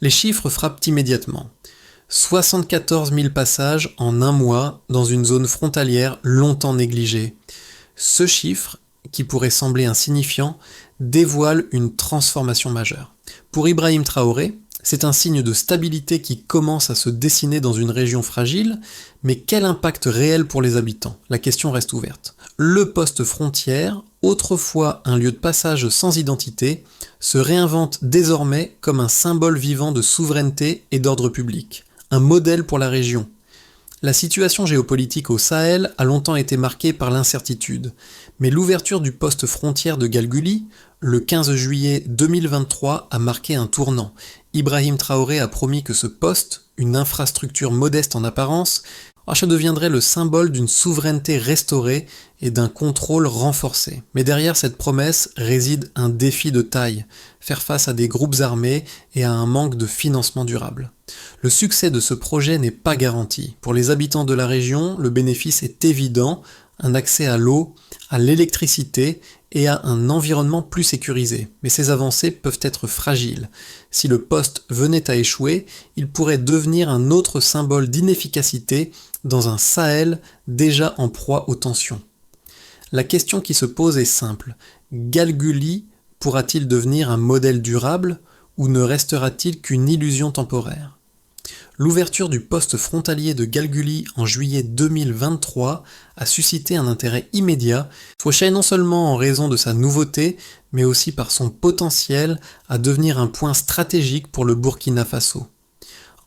Les chiffres frappent immédiatement. 74 000 passages en un mois dans une zone frontalière longtemps négligée. Ce chiffre, qui pourrait sembler insignifiant, dévoile une transformation majeure. Pour Ibrahim Traoré, c'est un signe de stabilité qui commence à se dessiner dans une région fragile, mais quel impact réel pour les habitants? La question reste ouverte. Le poste frontière, autrefois un lieu de passage sans identité, se réinvente désormais comme un symbole vivant de souveraineté et d'ordre public, un modèle pour la région. La situation géopolitique au Sahel a longtemps été marquée par l'incertitude, mais l'ouverture du poste frontière de Galguli, le 15 juillet 2023, a marqué un tournant. Ibrahim Traoré a promis que ce poste, une infrastructure modeste en apparence, deviendrait le symbole d'une souveraineté restaurée et d'un contrôle renforcé. Mais derrière cette promesse réside un défi de taille, faire face à des groupes armés et à un manque de financement durable. Le succès de ce projet n'est pas garanti. Pour les habitants de la région, le bénéfice est évident, un accès à l'eau, à l'électricité et à un environnement plus sécurisé. Mais ces avancées peuvent être fragiles. Si le poste venait à échouer, il pourrait devenir un autre symbole d'inefficacité dans un Sahel déjà en proie aux tensions. La question qui se pose est simple. Galguli pourra-t-il devenir un modèle durable ou ne restera-t-il qu'une illusion temporaire? L'ouverture du poste frontalier de Galguli en juillet 2023 a suscité un intérêt immédiat, non seulement en raison de sa nouveauté, mais aussi par son potentiel à devenir un point stratégique pour le Burkina Faso.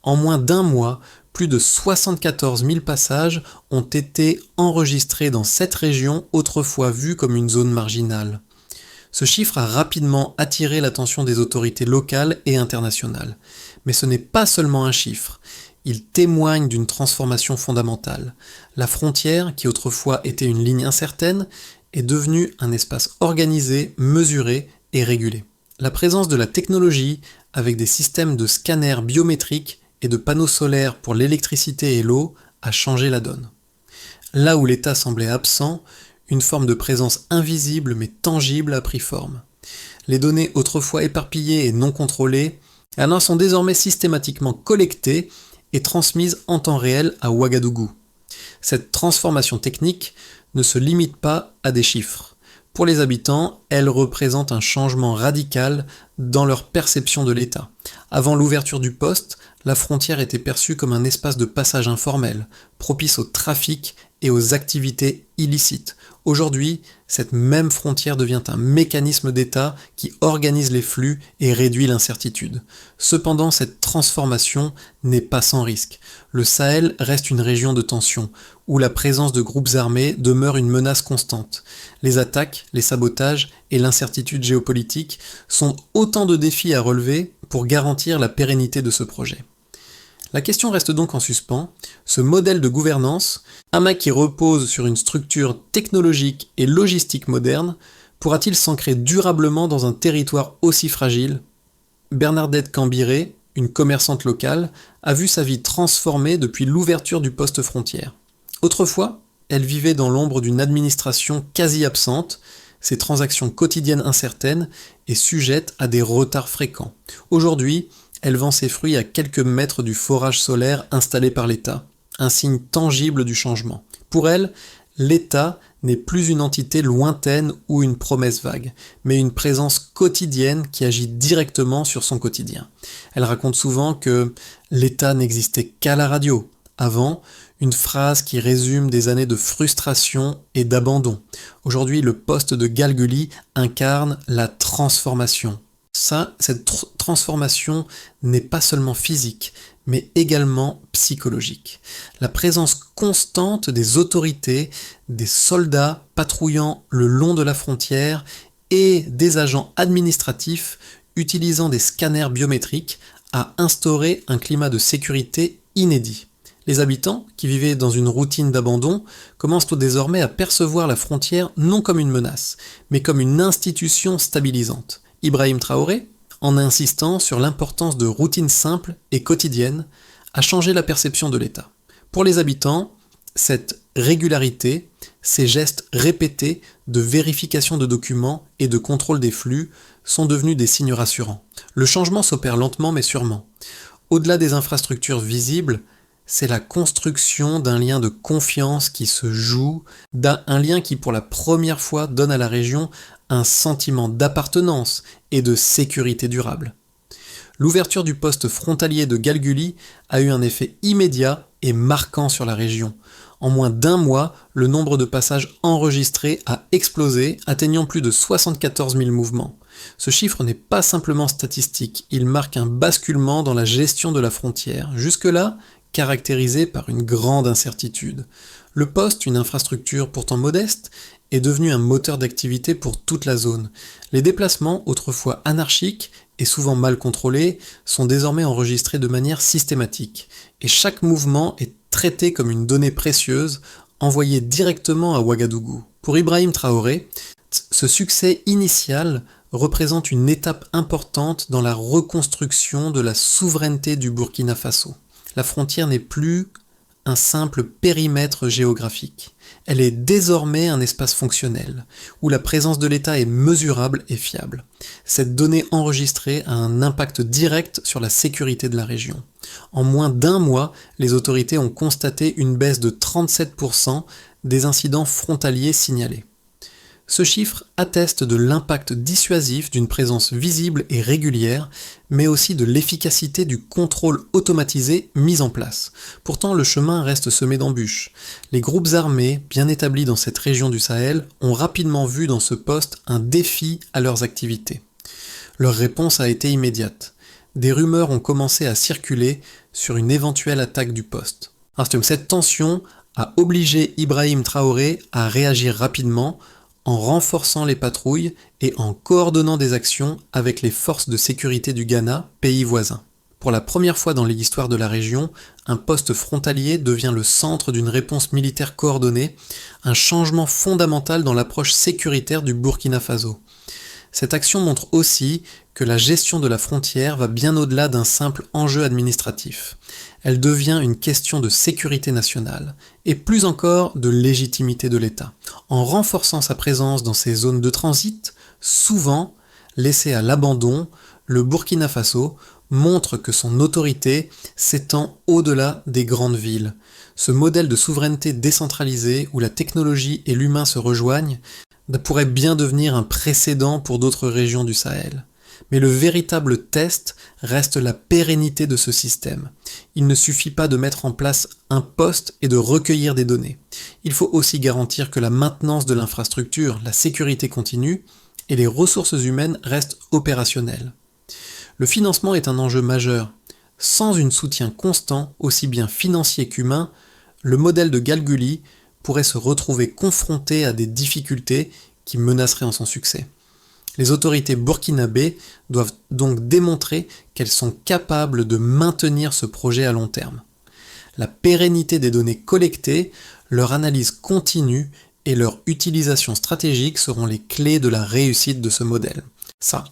En moins d'un mois, plus de 74 000 passages ont été enregistrés dans cette région autrefois vue comme une zone marginale. Ce chiffre a rapidement attiré l'attention des autorités locales et internationales. Mais ce n'est pas seulement un chiffre, il témoigne d'une transformation fondamentale. La frontière, qui autrefois était une ligne incertaine, est devenue un espace organisé, mesuré et régulé. La présence de la technologie, avec des systèmes de scanners biométriques et de panneaux solaires pour l'électricité et l'eau, a changé la donne. Là où l'État semblait absent, une forme de présence invisible mais tangible a pris forme. Les données autrefois éparpillées et non contrôlées sont désormais systématiquement collectées et transmises en temps réel à Ouagadougou. Cette transformation technique ne se limite pas à des chiffres. Pour les habitants, elle représente un changement radical dans leur perception de l'État. Avant l'ouverture du poste, la frontière était perçue comme un espace de passage informel, propice au trafic et aux activités illicites. Aujourd'hui, cette même frontière devient un mécanisme d'État qui organise les flux et réduit l'incertitude. Cependant, cette transformation n'est pas sans risque. Le Sahel reste une région de tension, où la présence de groupes armés demeure une menace constante. Les attaques, les sabotages et l'incertitude géopolitique sont autant de défis à relever pour garantir la pérennité de ce projet. La question reste donc en suspens. Ce modèle de gouvernance, qui repose sur une structure technologique et logistique moderne, pourra-t-il s'ancrer durablement dans un territoire aussi fragile? Bernadette Cambiré, une commerçante locale, a vu sa vie transformée depuis l'ouverture du poste frontière. Autrefois, elle vivait dans l'ombre d'une administration quasi absente, ses transactions quotidiennes incertaines et sujettes à des retards fréquents. Aujourd'hui, elle vend ses fruits à quelques mètres du forage solaire installé par l'État, un signe tangible du changement. Pour elle, l'État n'est plus une entité lointaine ou une promesse vague, mais une présence quotidienne qui agit directement sur son quotidien. Elle raconte souvent que l'État n'existait qu'à la radio. Avant, une phrase qui résume des années de frustration et d'abandon. Aujourd'hui, le poste de Galguli incarne la transformation. Cette transformation n'est pas seulement physique, mais également psychologique. La présence constante des autorités, des soldats patrouillant le long de la frontière et des agents administratifs utilisant des scanners biométriques a instauré un climat de sécurité inédit. Les habitants, qui vivaient dans une routine d'abandon, commencent désormais à percevoir la frontière non comme une menace, mais comme une institution stabilisante. Ibrahim Traoré, en insistant sur l'importance de routines simples et quotidiennes, a changé la perception de l'État. Pour les habitants, cette régularité, ces gestes répétés de vérification de documents et de contrôle des flux sont devenus des signes rassurants. Le changement s'opère lentement mais sûrement. Au-delà des infrastructures visibles, c'est la construction d'un lien de confiance qui se joue, un lien qui pour la première fois donne à la région un sentiment d'appartenance et de sécurité durable. L'ouverture du poste frontalier de Galguli a eu un effet immédiat et marquant sur la région. En moins d'un mois, le nombre de passages enregistrés a explosé, atteignant plus de 74 000 mouvements. Ce chiffre n'est pas simplement statistique, il marque un basculement dans la gestion de la frontière, jusque-là caractérisée par une grande incertitude. Le poste, une infrastructure pourtant modeste, est devenu un moteur d'activité pour toute la zone. Les déplacements, autrefois anarchiques et souvent mal contrôlés, sont désormais enregistrés de manière systématique. Et chaque mouvement est traité comme une donnée précieuse, envoyée directement à Ouagadougou. Pour Ibrahim Traoré, ce succès initial représente une étape importante dans la reconstruction de la souveraineté du Burkina Faso. La frontière n'est plus un simple périmètre géographique. Elle est désormais un espace fonctionnel, où la présence de l'État est mesurable et fiable. Cette donnée enregistrée a un impact direct sur la sécurité de la région. En moins d'un mois, les autorités ont constaté une baisse de 37% des incidents frontaliers signalés. Ce chiffre atteste de l'impact dissuasif d'une présence visible et régulière, mais aussi de l'efficacité du contrôle automatisé mis en place. Pourtant, le chemin reste semé d'embûches. Les groupes armés, bien établis dans cette région du Sahel, ont rapidement vu dans ce poste un défi à leurs activités. Leur réponse a été immédiate. Des rumeurs ont commencé à circuler sur une éventuelle attaque du poste. Cette tension a obligé Ibrahim Traoré à réagir rapidement, en renforçant les patrouilles et en coordonnant des actions avec les forces de sécurité du Ghana, pays voisin. Pour la première fois dans l'histoire de la région, un poste frontalier devient le centre d'une réponse militaire coordonnée, un changement fondamental dans l'approche sécuritaire du Burkina Faso. Cette action montre aussi que la gestion de la frontière va bien au-delà d'un simple enjeu administratif. Elle devient une question de sécurité nationale, et plus encore de légitimité de l'État. En renforçant sa présence dans ces zones de transit, souvent laissées à l'abandon, le Burkina Faso montre que son autorité s'étend au-delà des grandes villes. Ce modèle de souveraineté décentralisée où la technologie et l'humain se rejoignent pourrait bien devenir un précédent pour d'autres régions du Sahel. Mais le véritable test reste la pérennité de ce système. Il ne suffit pas de mettre en place un poste et de recueillir des données. Il faut aussi garantir que la maintenance de l'infrastructure, la sécurité continue et les ressources humaines restent opérationnelles. Le financement est un enjeu majeur. Sans un soutien constant, aussi bien financier qu'humain, le modèle de Galguli pourrait se retrouver confronté à des difficultés qui menaceraient en son succès. Les autorités burkinabées doivent donc démontrer qu'elles sont capables de maintenir ce projet à long terme. La pérennité des données collectées, leur analyse continue et leur utilisation stratégique seront les clés de la réussite de ce modèle.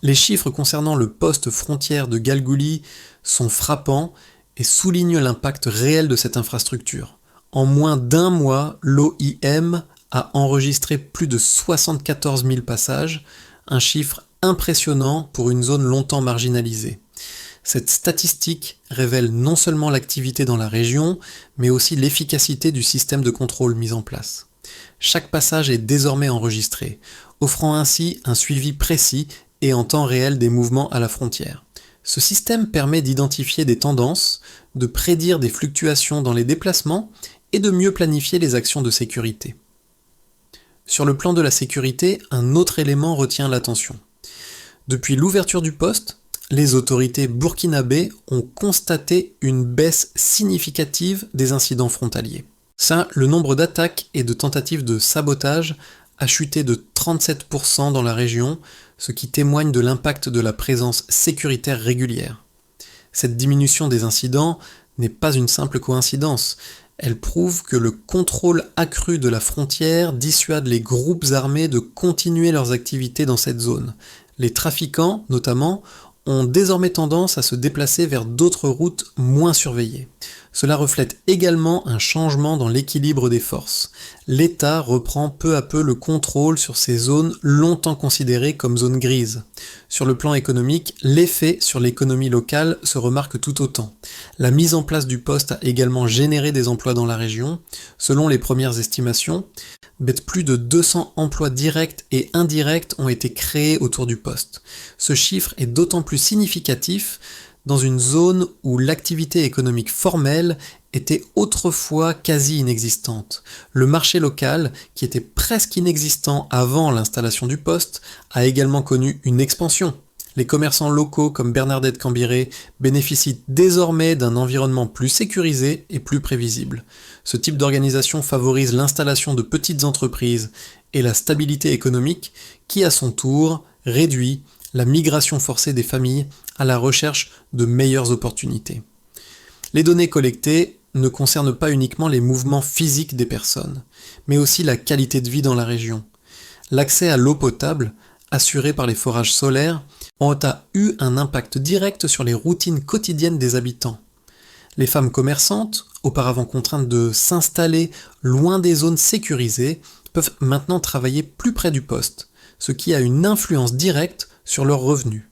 Les chiffres concernant le poste frontière de Galguli sont frappants et soulignent l'impact réel de cette infrastructure. En moins d'un mois, l'OIM a enregistré plus de 74 000 passages, un chiffre impressionnant pour une zone longtemps marginalisée. Cette statistique révèle non seulement l'activité dans la région, mais aussi l'efficacité du système de contrôle mis en place. Chaque passage est désormais enregistré, offrant ainsi un suivi précis et en temps réel des mouvements à la frontière. Ce système permet d'identifier des tendances, de prédire des fluctuations dans les déplacements et de mieux planifier les actions de sécurité. Sur le plan de la sécurité, un autre élément retient l'attention. Depuis l'ouverture du poste, les autorités burkinabées ont constaté une baisse significative des incidents frontaliers. Le nombre d'attaques et de tentatives de sabotage a chuté de 37% dans la région, ce qui témoigne de l'impact de la présence sécuritaire régulière. Cette diminution des incidents n'est pas une simple coïncidence. Elle prouve que le contrôle accru de la frontière dissuade les groupes armés de continuer leurs activités dans cette zone. Les trafiquants, notamment, ont désormais tendance à se déplacer vers d'autres routes moins surveillées. Cela reflète également un changement dans l'équilibre des forces. L'État reprend peu à peu le contrôle sur ces zones longtemps considérées comme zones grises. Sur le plan économique, l'effet sur l'économie locale se remarque tout autant. La mise en place du poste a également généré des emplois dans la région. Selon les premières estimations, plus de 200 emplois directs et indirects ont été créés autour du poste. Ce chiffre est d'autant plus significatif dans une zone où l'activité économique formelle était autrefois quasi inexistante. Le marché local, qui était presque inexistant avant l'installation du poste, a également connu une expansion. Les commerçants locaux comme Bernardette Cambiré bénéficient désormais d'un environnement plus sécurisé et plus prévisible. Ce type d'organisation favorise l'installation de petites entreprises et la stabilité économique qui, à son tour, réduit la migration forcée des familles à la recherche de meilleures opportunités. Les données collectées ne concernent pas uniquement les mouvements physiques des personnes, mais aussi la qualité de vie dans la région. L'accès à l'eau potable, assuré par les forages solaires, a eu un impact direct sur les routines quotidiennes des habitants. Les femmes commerçantes, auparavant contraintes de s'installer loin des zones sécurisées, peuvent maintenant travailler plus près du poste, ce qui a une influence directe sur leurs revenus.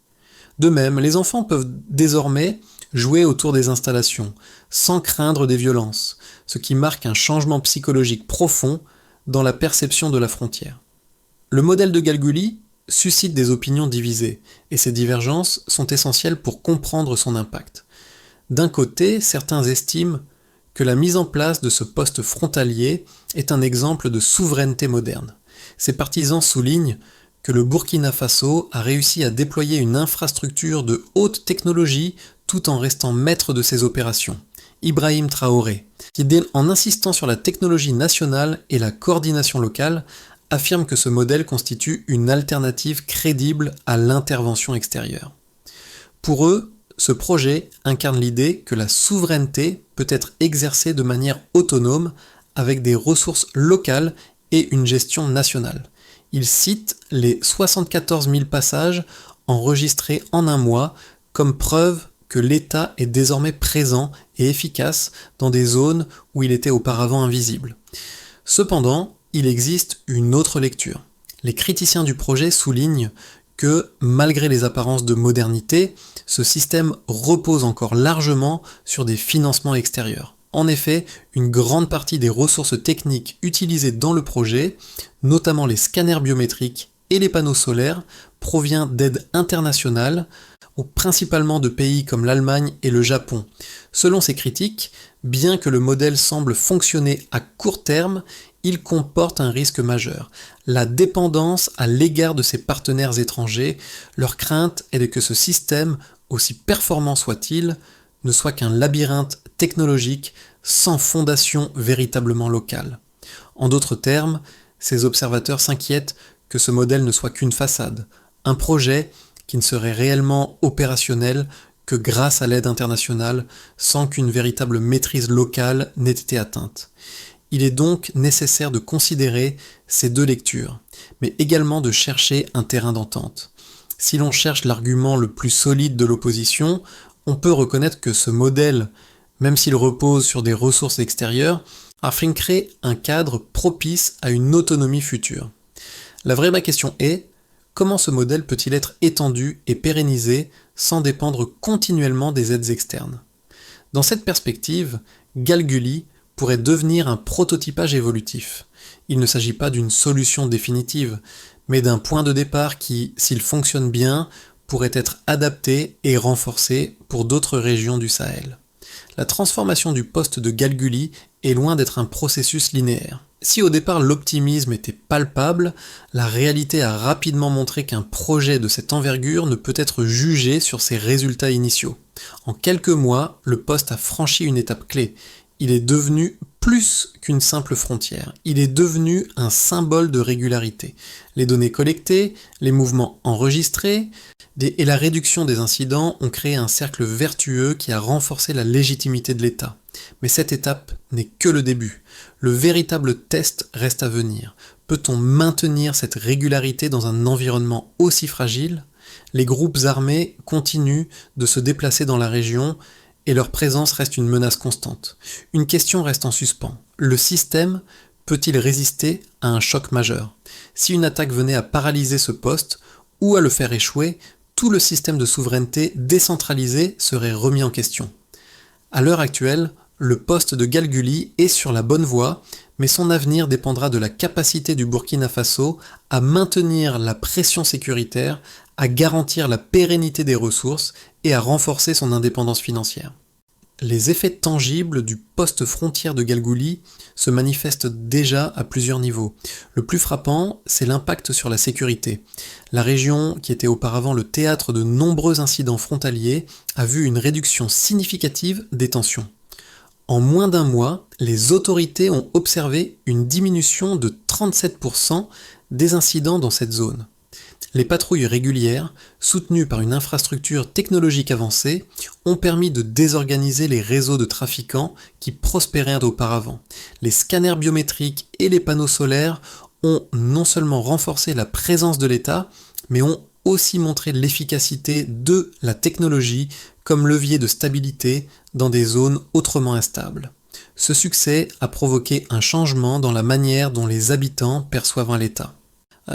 De même, les enfants peuvent désormais jouer autour des installations, sans craindre des violences, ce qui marque un changement psychologique profond dans la perception de la frontière. Le modèle de Galgully suscite des opinions divisées, et ces divergences sont essentielles pour comprendre son impact. D'un côté, certains estiment que la mise en place de ce poste frontalier est un exemple de souveraineté moderne. Ses partisans soulignent que le Burkina Faso a réussi à déployer une infrastructure de haute technologie tout en restant maître de ses opérations. Ibrahim Traoré, qui en insistant sur la technologie nationale et la coordination locale, affirme que ce modèle constitue une alternative crédible à l'intervention extérieure. Pour eux, ce projet incarne l'idée que la souveraineté peut être exercée de manière autonome avec des ressources locales et une gestion nationale. Il cite les 74 000 passages enregistrés en un mois comme preuve que l'État est désormais présent et efficace dans des zones où il était auparavant invisible. Cependant, il existe une autre lecture. Les criticiens du projet soulignent que, malgré les apparences de modernité, ce système repose encore largement sur des financements extérieurs. En effet, une grande partie des ressources techniques utilisées dans le projet, notamment les scanners biométriques et les panneaux solaires, provient d'aides internationales, principalement de pays comme l'Allemagne et le Japon. Selon ces critiques, bien que le modèle semble fonctionner à court terme, il comporte un risque majeur. La dépendance à l'égard de ses partenaires étrangers, leur crainte est de que ce système, aussi performant soit-il, ne soit qu'un labyrinthe technologique sans fondation véritablement locale. En d'autres termes, ces observateurs s'inquiètent que ce modèle ne soit qu'une façade, un projet qui ne serait réellement opérationnel que grâce à l'aide internationale, sans qu'une véritable maîtrise locale n'ait été atteinte. Il est donc nécessaire de considérer ces deux lectures, mais également de chercher un terrain d'entente. Si l'on cherche l'argument le plus solide de l'opposition, on peut reconnaître que ce modèle, même s'il repose sur des ressources extérieures, afin de créer un cadre propice à une autonomie future. La vraie question est, comment ce modèle peut-il être étendu et pérennisé sans dépendre continuellement des aides externes ? Dans cette perspective, Galgully pourrait devenir un prototypage évolutif. Il ne s'agit pas d'une solution définitive, mais d'un point de départ qui, s'il fonctionne bien, pourrait être adapté et renforcé pour d'autres régions du Sahel. La transformation du poste de Galgully est loin d'être un processus linéaire. Si au départ l'optimisme était palpable, la réalité a rapidement montré qu'un projet de cette envergure ne peut être jugé sur ses résultats initiaux. En quelques mois, le poste a franchi une étape clé. Il est devenu plus qu'une simple frontière. Il est devenu un symbole de régularité. Les données collectées, les mouvements enregistrés et la réduction des incidents ont créé un cercle vertueux qui a renforcé la légitimité de l'État. Mais cette étape n'est que le début. Le véritable test reste à venir. Peut-on maintenir cette régularité dans un environnement aussi fragile ? Les groupes armés continuent de se déplacer dans la région et leur présence reste une menace constante. Une question reste en suspens. Le système peut-il résister à un choc majeur? Si une attaque venait à paralyser ce poste ou à le faire échouer, tout le système de souveraineté décentralisé serait remis en question. À l'heure actuelle, le poste de Galguli est sur la bonne voie, mais son avenir dépendra de la capacité du Burkina Faso à maintenir la pression sécuritaire, à garantir la pérennité des ressources et à renforcer son indépendance financière. Les effets tangibles du poste frontière de Galguli se manifestent déjà à plusieurs niveaux. Le plus frappant, c'est l'impact sur la sécurité. La région, qui était auparavant le théâtre de nombreux incidents frontaliers, a vu une réduction significative des tensions. En moins d'un mois, les autorités ont observé une diminution de 37% des incidents dans cette zone. Les patrouilles régulières, soutenues par une infrastructure technologique avancée, ont permis de désorganiser les réseaux de trafiquants qui prospéraient auparavant. Les scanners biométriques et les panneaux solaires ont non seulement renforcé la présence de l'État, mais ont aussi montré l'efficacité de la technologie comme levier de stabilité dans des zones autrement instables. Ce succès a provoqué un changement dans la manière dont les habitants perçoivent l'État.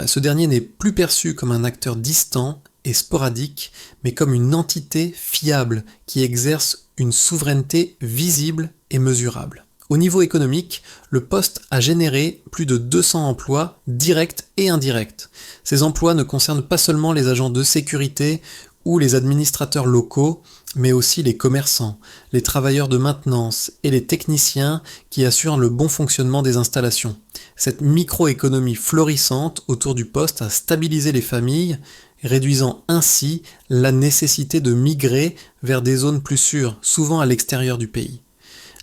Ce dernier n'est plus perçu comme un acteur distant et sporadique, mais comme une entité fiable qui exerce une souveraineté visible et mesurable. Au niveau économique, le poste a généré plus de 200 emplois directs et indirects. Ces emplois ne concernent pas seulement les agents de sécurité ou les administrateurs locaux, mais aussi les commerçants, les travailleurs de maintenance et les techniciens qui assurent le bon fonctionnement des installations. Cette microéconomie florissante autour du poste a stabilisé les familles, réduisant ainsi la nécessité de migrer vers des zones plus sûres, souvent à l'extérieur du pays.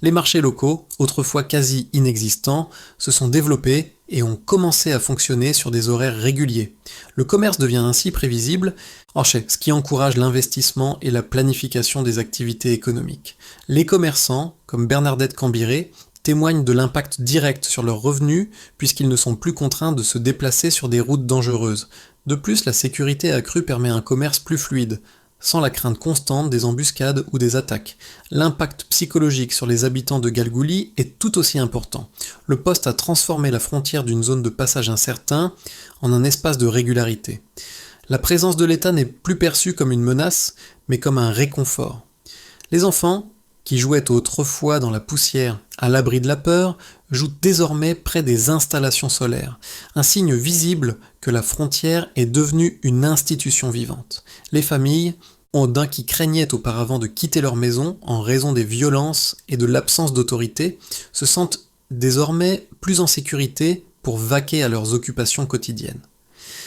Les marchés locaux, autrefois quasi inexistants, se sont développés et ont commencé à fonctionner sur des horaires réguliers. Le commerce devient ainsi prévisible, ce qui encourage l'investissement et la planification des activités économiques. Les commerçants, comme Bernadette Cambiré, témoignent de l'impact direct sur leurs revenus puisqu'ils ne sont plus contraints de se déplacer sur des routes dangereuses. De plus, la sécurité accrue permet un commerce plus fluide, sans la crainte constante des embuscades ou des attaques. L'impact psychologique sur les habitants de Galguli est tout aussi important. Le poste a transformé la frontière d'une zone de passage incertain en un espace de régularité. La présence de l'État n'est plus perçue comme une menace, mais comme un réconfort. Les enfants, qui jouaient autrefois dans la poussière à l'abri de la peur, jouent désormais près des installations solaires, un signe visible que la frontière est devenue une institution vivante. Les familles, qui craignaient auparavant de quitter leur maison en raison des violences et de l'absence d'autorité, se sentent désormais plus en sécurité pour vaquer à leurs occupations quotidiennes.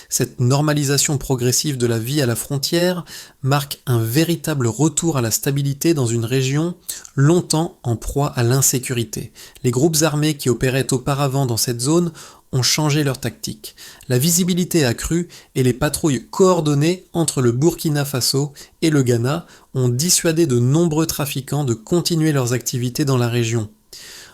Cette normalisation progressive de la vie à la frontière marque un véritable retour à la stabilité dans une région longtemps en proie à l'insécurité. Les groupes armés qui opéraient auparavant dans cette zone ont changé leur tactique. La visibilité accrue et les patrouilles coordonnées entre le Burkina Faso et le Ghana ont dissuadé de nombreux trafiquants de continuer leurs activités dans la région.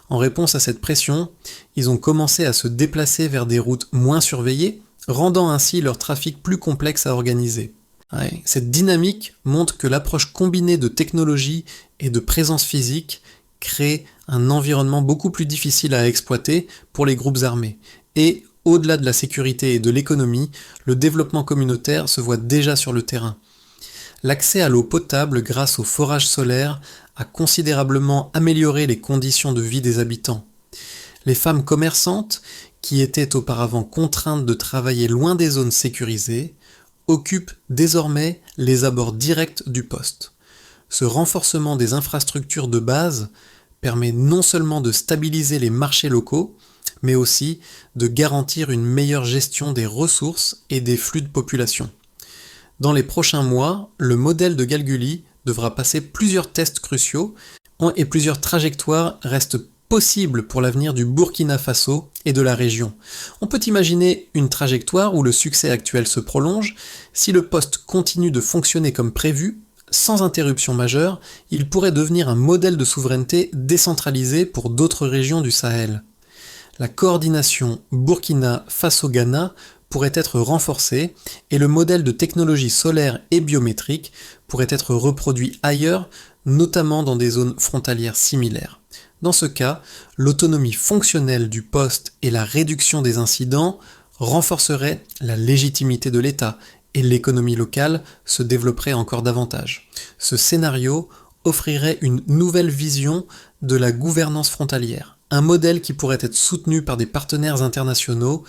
En réponse à cette pression, ils ont commencé à se déplacer vers des routes moins surveillées, rendant ainsi leur trafic plus complexe à organiser. Cette dynamique montre que l'approche combinée de technologie et de présence physique crée un environnement beaucoup plus difficile à exploiter pour les groupes armés. Et, au-delà de la sécurité et de l'économie, le développement communautaire se voit déjà sur le terrain. L'accès à l'eau potable grâce au forage solaire a considérablement amélioré les conditions de vie des habitants. Les femmes commerçantes, qui étaient auparavant contraintes de travailler loin des zones sécurisées, occupent désormais les abords directs du poste. Ce renforcement des infrastructures de base permet non seulement de stabiliser les marchés locaux, mais aussi de garantir une meilleure gestion des ressources et des flux de population. Dans les prochains mois, le modèle de Galguli devra passer plusieurs tests cruciaux et plusieurs trajectoires restent possibles pour l'avenir du Burkina Faso et de la région. On peut imaginer une trajectoire où le succès actuel se prolonge. Si le poste continue de fonctionner comme prévu, sans interruption majeure, il pourrait devenir un modèle de souveraineté décentralisé pour d'autres régions du Sahel. La coordination Burkina Faso-Ghana pourrait être renforcée et le modèle de technologie solaire et biométrique pourrait être reproduit ailleurs, notamment dans des zones frontalières similaires. Dans ce cas, l'autonomie fonctionnelle du poste et la réduction des incidents renforceraient la légitimité de l'État et l'économie locale se développerait encore davantage. Ce scénario offrirait une nouvelle vision de la gouvernance frontalière, un modèle qui pourrait être soutenu par des partenaires internationaux,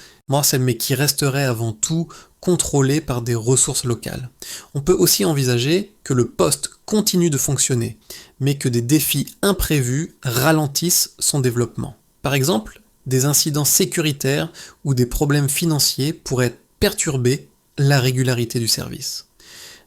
mais qui resterait avant tout contrôlé par des ressources locales. On peut aussi envisager que le poste continue de fonctionner, mais que des défis imprévus ralentissent son développement. Par exemple, des incidents sécuritaires ou des problèmes financiers pourraient perturber la régularité du service.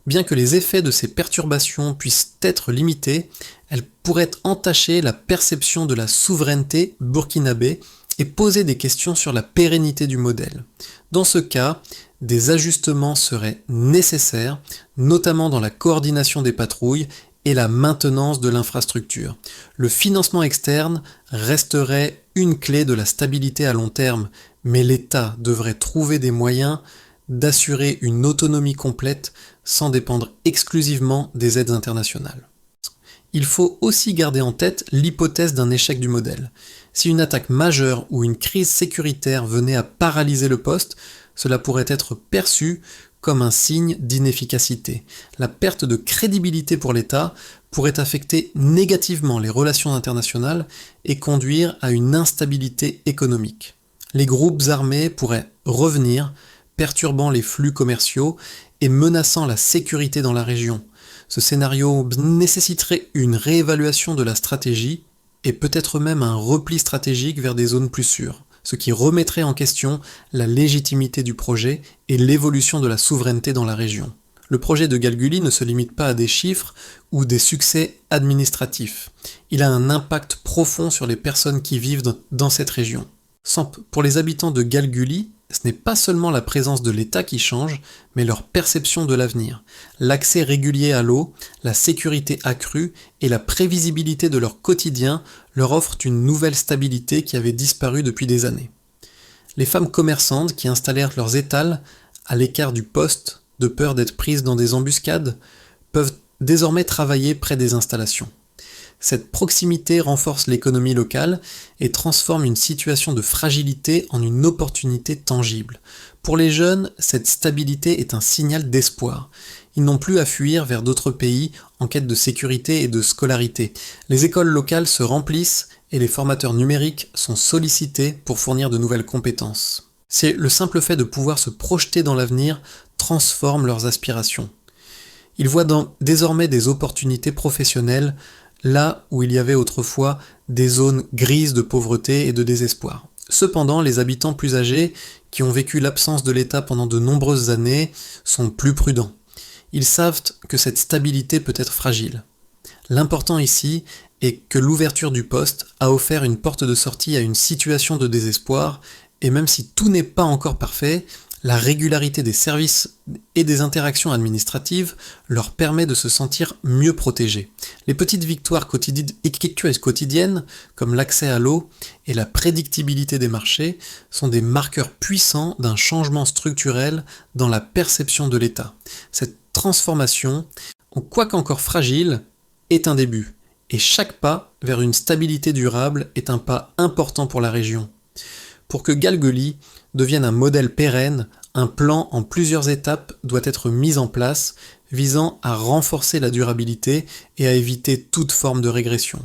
Bien que les effets de ces perturbations puissent être limités, elles pourraient entacher la perception de la souveraineté burkinabé et poser des questions sur la pérennité du modèle. Dans ce cas, des ajustements seraient nécessaires, notamment dans la coordination des patrouilles et la maintenance de l'infrastructure. Le financement externe resterait une clé de la stabilité à long terme, mais l'État devrait trouver des moyens d'assurer une autonomie complète sans dépendre exclusivement des aides internationales. Il faut aussi garder en tête l'hypothèse d'un échec du modèle. Si une attaque majeure ou une crise sécuritaire venait à paralyser le poste, cela pourrait être perçu comme un signe d'inefficacité. La perte de crédibilité pour l'État pourrait affecter négativement les relations internationales et conduire à une instabilité économique. Les groupes armés pourraient revenir, perturbant les flux commerciaux et menaçant la sécurité dans la région. Ce scénario nécessiterait une réévaluation de la stratégie et peut-être même un repli stratégique vers des zones plus sûres, ce qui remettrait en question la légitimité du projet et l'évolution de la souveraineté dans la région. Le projet de Galguli ne se limite pas à des chiffres ou des succès administratifs. Il a un impact profond sur les personnes qui vivent dans cette région. Pour les habitants de Galguli, ce n'est pas seulement la présence de l'État qui change, mais leur perception de l'avenir. L'accès régulier à l'eau, la sécurité accrue et la prévisibilité de leur quotidien leur offrent une nouvelle stabilité qui avait disparu depuis des années. Les femmes commerçantes qui installèrent leurs étals à l'écart du poste, de peur d'être prises dans des embuscades, peuvent désormais travailler près des installations. Cette proximité renforce l'économie locale et transforme une situation de fragilité en une opportunité tangible. Pour les jeunes, cette stabilité est un signal d'espoir. Ils n'ont plus à fuir vers d'autres pays en quête de sécurité et de scolarité. Les écoles locales se remplissent et les formateurs numériques sont sollicités pour fournir de nouvelles compétences. C'est le simple fait de pouvoir se projeter dans l'avenir transforme leurs aspirations. Ils voient désormais des opportunités professionnelles là où il y avait autrefois des zones grises de pauvreté et de désespoir. Cependant, les habitants plus âgés, qui ont vécu l'absence de l'État pendant de nombreuses années, sont plus prudents. Ils savent que cette stabilité peut être fragile. L'important ici est que l'ouverture du poste a offert une porte de sortie à une situation de désespoir, et même si tout n'est pas encore parfait, la régularité des services et des interactions administratives leur permet de se sentir mieux protégés. Les petites victoires quotidiennes, comme l'accès à l'eau et la prédictibilité des marchés, sont des marqueurs puissants d'un changement structurel dans la perception de l'État. Cette transformation, quoique encore fragile, est un début, et chaque pas vers une stabilité durable est un pas important pour la région. Pour que Galguli devienne un modèle pérenne, un plan en plusieurs étapes doit être mis en place, visant à renforcer la durabilité et à éviter toute forme de régression.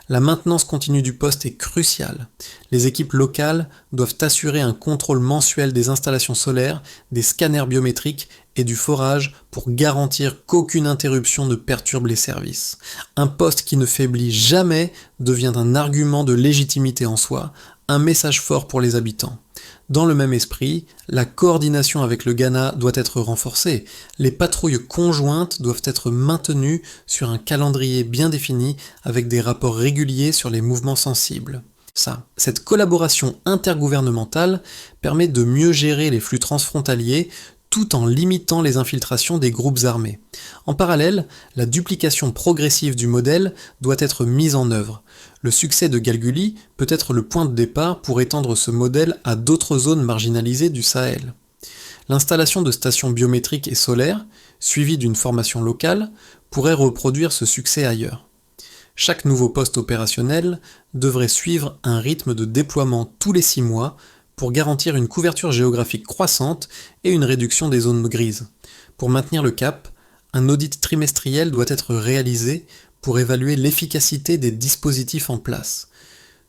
La maintenance continue du poste est cruciale. Les équipes locales doivent assurer un contrôle mensuel des installations solaires, des scanners biométriques et du forage pour garantir qu'aucune interruption ne perturbe les services. Un poste qui ne faiblit jamais devient un argument de légitimité en soi, un message fort pour les habitants. Dans le même esprit, la coordination avec le Ghana doit être renforcée. Les patrouilles conjointes doivent être maintenues sur un calendrier bien défini avec des rapports réguliers sur les mouvements sensibles. Cette collaboration intergouvernementale permet de mieux gérer les flux transfrontaliers tout en limitant les infiltrations des groupes armés. En parallèle, la duplication progressive du modèle doit être mise en œuvre. Le succès de Galguli peut être le point de départ pour étendre ce modèle à d'autres zones marginalisées du Sahel. L'installation de stations biométriques et solaires, suivi d'une formation locale, pourrait reproduire ce succès ailleurs. Chaque nouveau poste opérationnel devrait suivre un rythme de déploiement tous les 6 mois pour garantir une couverture géographique croissante et une réduction des zones grises. Pour maintenir le cap, un audit trimestriel doit être réalisé pour évaluer l'efficacité des dispositifs en place.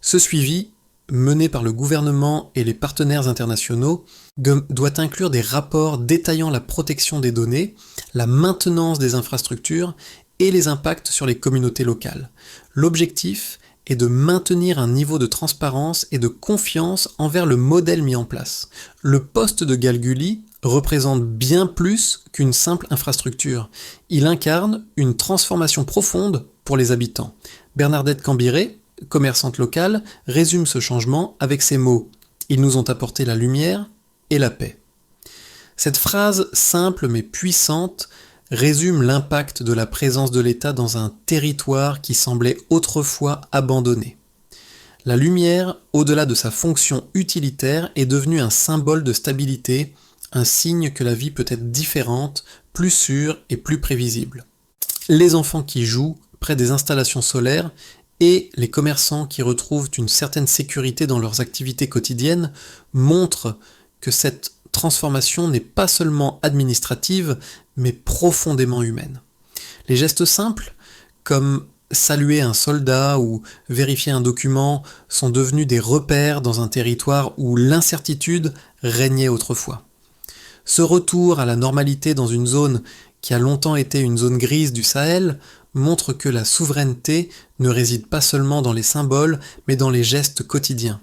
Ce suivi, mené par le gouvernement et les partenaires internationaux, doit inclure des rapports détaillant la protection des données, la maintenance des infrastructures et les impacts sur les communautés locales. L'objectif est de maintenir un niveau de transparence et de confiance envers le modèle mis en place. Le poste de Galgully représente bien plus qu'une simple infrastructure. Il incarne une transformation profonde pour les habitants. Bernadette Cambiré, commerçante locale, résume ce changement avec ces mots : « Ils nous ont apporté la lumière et la paix ». Cette phrase simple mais puissante résume l'impact de la présence de l'État dans un territoire qui semblait autrefois abandonné. La lumière, au-delà de sa fonction utilitaire, est devenue un symbole de stabilité, un signe que la vie peut être différente, plus sûre et plus prévisible. Les enfants qui jouent près des installations solaires et les commerçants qui retrouvent une certaine sécurité dans leurs activités quotidiennes montrent que cette transformation n'est pas seulement administrative, mais profondément humaine. Les gestes simples, comme saluer un soldat ou vérifier un document, sont devenus des repères dans un territoire où l'incertitude régnait autrefois. Ce retour à la normalité dans une zone qui a longtemps été une zone grise du Sahel montre que la souveraineté ne réside pas seulement dans les symboles, mais dans les gestes quotidiens.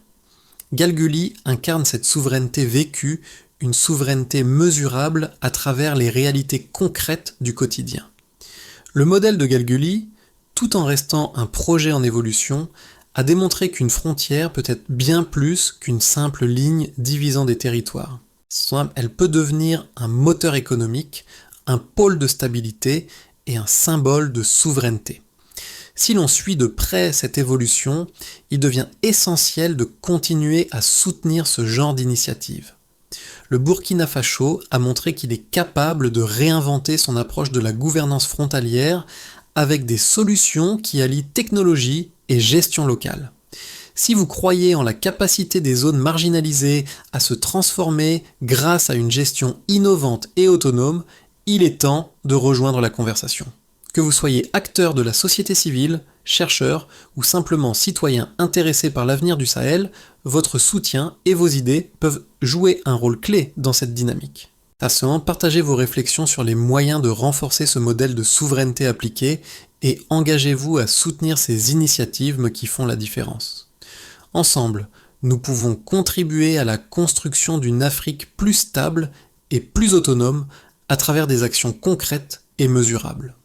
Galgully incarne cette souveraineté vécue, une souveraineté mesurable à travers les réalités concrètes du quotidien. Le modèle de Galgully, tout en restant un projet en évolution, a démontré qu'une frontière peut être bien plus qu'une simple ligne divisant des territoires. Elle peut devenir un moteur économique, un pôle de stabilité et un symbole de souveraineté. Si l'on suit de près cette évolution, il devient essentiel de continuer à soutenir ce genre d'initiative. Le Burkina Faso a montré qu'il est capable de réinventer son approche de la gouvernance frontalière avec des solutions qui allient technologie et gestion locale. Si vous croyez en la capacité des zones marginalisées à se transformer grâce à une gestion innovante et autonome, il est temps de rejoindre la conversation. Que vous soyez acteur de la société civile, chercheur ou simplement citoyen intéressé par l'avenir du Sahel, votre soutien et vos idées peuvent jouer un rôle clé dans cette dynamique. À ce moment, partagez vos réflexions sur les moyens de renforcer ce modèle de souveraineté appliqué et engagez-vous à soutenir ces initiatives qui font la différence. Ensemble, nous pouvons contribuer à la construction d'une Afrique plus stable et plus autonome à travers des actions concrètes et mesurables.